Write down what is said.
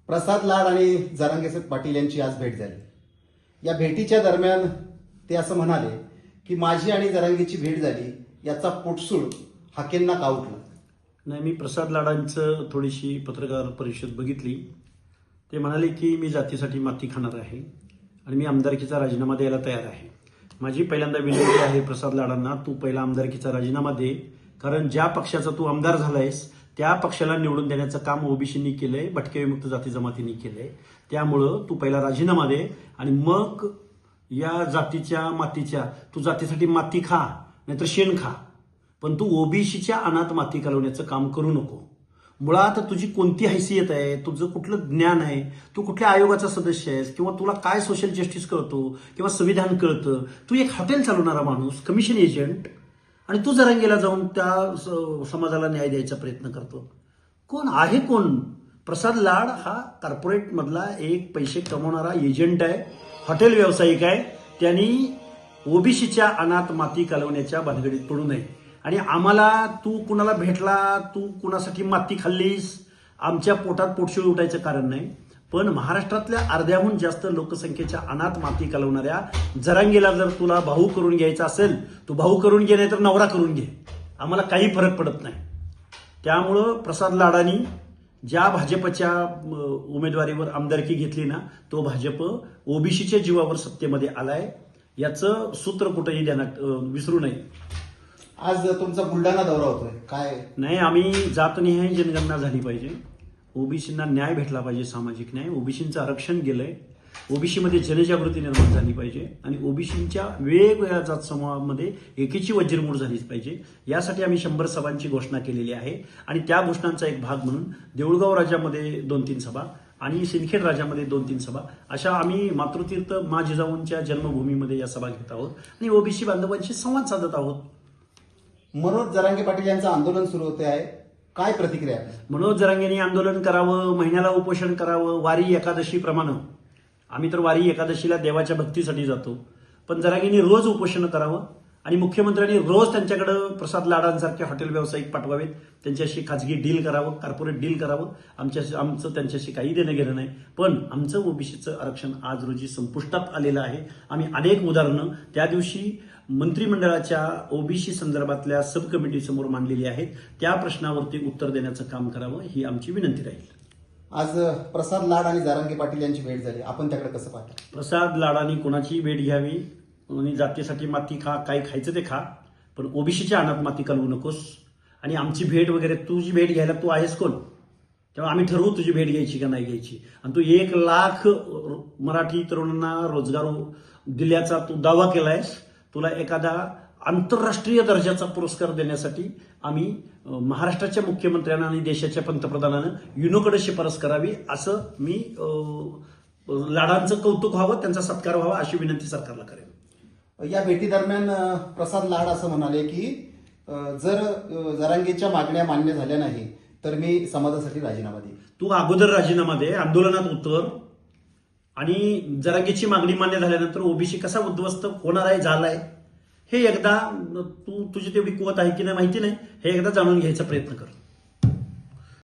प्रसाद लाड आणि जरांगे पाटील यांची आज भेट झाली। या भेटीच्या दरम्यान ते असं म्हणाले की माझी आणि जरांगेची भेट झाली याचा पोटसूळ हाकेंना का उठला? नाही, मी प्रसाद लाडांचं थोडीशी पत्रकार परिषद बघितली। ते म्हणाले की मी जातीसाठी माती खाणार आहे आणि मी आमदारकीचा राजीनामा द्यायला तयार आहे। माझी पहिल्यांदा विनंती आहे प्रसाद लाडांना, तू पहिला आमदारकीचा राजीनामा दे, कारण ज्या पक्षाचा तू आमदार झालायस त्या पक्षाला निवडून देण्याचं काम ओबीसींनी केलंय, भटके विमुक्त जाती जमातींनी केलंय। त्यामुळं तू पहिला राजीनामा दे आणि मग या जातीच्या मातीच्या, तू जातीसाठी माती खा नाहीतर शेण खा, पण तू ओबीसीच्या अनाथ माती घालवण्याचं काम करू नको। मुळात तुझी कोणती हैसियत आहे, तुझं कुठलं ज्ञान आहे, तू कुठल्या आयोगाचा सदस्य आहेस किंवा तुला काय सोशल जस्टिस कळतो किंवा संविधान कळतं? तू एक हॉटेल चालवणारा माणूस, कमिशन एजंट, आणि तू जरांगेला जाऊन त्या समाजाला न्याय द्यायचा प्रयत्न करतो। कोण आहे कोण? प्रसाद लाड हा कॉर्पोरेट मधला एक पैसे कमवणारा एजंट आहे, हॉटेल व्यावसायिक आहे। त्यांनी ओबीसीच्या अनाथ माती घालवण्याच्या भानगडीत पडू नये। आणि आम्हाला तू कुणाला भेटला, तू कुणासाठी माती खाल्लीस, आमच्या पोटात पोटशिळ उठायचं कारण नाही। पण महाराष्ट्रातल्या अर्ध्याहून जास्त लोकसंख्येच्या अनाथ माती घालवणाऱ्या जरांगेला जर तुला भाऊ करून घ्यायचा असेल, तू भाऊ करून घे, नाही तर नवरा करून घे, आम्हाला काही फरक पडत नाही। त्यामुळं प्रसाद लाडांनी ज्या भाजपच्या उमेदवारीवर आमदारकी घेतली ना, तो भाजप ओबीसीच्या जीवावर सत्तेमध्ये आलाय, याचं सूत्र कुठेही ध्यानात विसरू नये। आज तुमचा बुलढाणा दौरा होतोय, काय? नाही, आम्ही जातनिहाय जनगणना झाली पाहिजे, ओबीसींना न्याय भेटला पाहिजे, सामाजिक न्याय, ओबीसींचं आरक्षण गेलंय, ओबीसीमध्ये जनजागृती निर्माण झाली पाहिजे आणि ओबीसींच्या वेगवेगळ्या जात समूहामध्ये एकीची वज्रमूळ झालीच पाहिजे। यासाठी आम्ही 100 सभांची घोषणा केलेली आहे आणि त्या घोषणांचा एक भाग म्हणून देऊळगाव राजामध्ये 2-3 सभा आणि सिंदखेड राजामध्ये 2-3 सभा, अशा आम्ही मातृतीर्थ मा जिजाऊंच्या जन्मभूमीमध्ये या सभा घेत आहोत आणि ओबीसी बांधवांशी संवाद साधत आहोत। मनोज जरांगे पाटील यांचं आंदोलन सुरू होते आहे, काय प्रतिक्रिया? मनोज जरांगेंनी आंदोलन करावं, महिन्याला उपोषण करावं, वारी एकादशी प्रमाणे। आम्ही तर वारी एकादशीला देवाच्या भक्तीसाठी जातो, पण जरांगेंनी रोज उपोषण करावं आणि मुख्यमंत्र्यांनी रोज त्यांच्याकडे प्रसाद लाडांसारखे हॉटेल व्यावसायिक पाठवावेत, त्यांच्याशी खाजगी डील करावं, कॉर्पोरेट डील करावं। आमचं त्यांच्याशी काही देणं घेणं नाही, पण आमचं ओबीसीचं आरक्षण आज रोजी संपुष्टात आलेलं आहे। आम्ही अनेक उदाहरणं त्या दिवशी मंत्रिमंडळाच्या ओबीसी संदर्भातल्या सब कमिटी समोर मांडलेली आहेत, त्या प्रश्नावरती उत्तर देण्याचं काम करावं, ही आमची विनंती राहील। आज प्रसाद लाड आणि जरांगे पाटील यांची भेट झाली, आपण त्याकडे कसं पाहता? प्रसाद लाडांनी कोणाची भेट घ्यावी आणि जातीसाठी माती खा, काय खायचं ते खा, पण ओबीसीच्या अनाथ माती घालवू नकोस। आणि आमची भेट वगैरे, तुझी भेट घ्यायला तू आहेस कोण? तेव्हा आम्ही ठरवू तुझी भेट घ्यायची का नाही घ्यायची। आणि तू 1 लाख मराठी तरुणांना रोजगार दिल्याचा तू दावा केलायस, तुला एखादा आंतरराष्ट्रीय दर्जाचा पुरस्कार देण्यासाठी आम्ही महाराष्ट्राच्या मुख्यमंत्र्यांना आणि देशाच्या पंतप्रधानानं युनोकडे शिफारस करावी, असं मी लाडांचं कौतुक व्हावं, त्यांचा सत्कार व्हावा, अशी विनंती सरकारला करेन। या भेटी दरम्यान प्रसाद लाड असं म्हणाले की जर जरांगेच्या मागण्या मान्य झाल्या नाही तर मी समाजासाठी राजीनामा देईन। तू अगोदर राजीनामा दे, आंदोलनात उतर, आणि जरांगेची मागणी मान्य झाल्यानंतर ओबीसी कसा उद्ध्वस्त होणार आहे, झालाय, हे एकदा तुझी तेवढी कुवत आहे की नाही माहिती नाही, हे एकदा जाणून घ्यायचा प्रयत्न कर।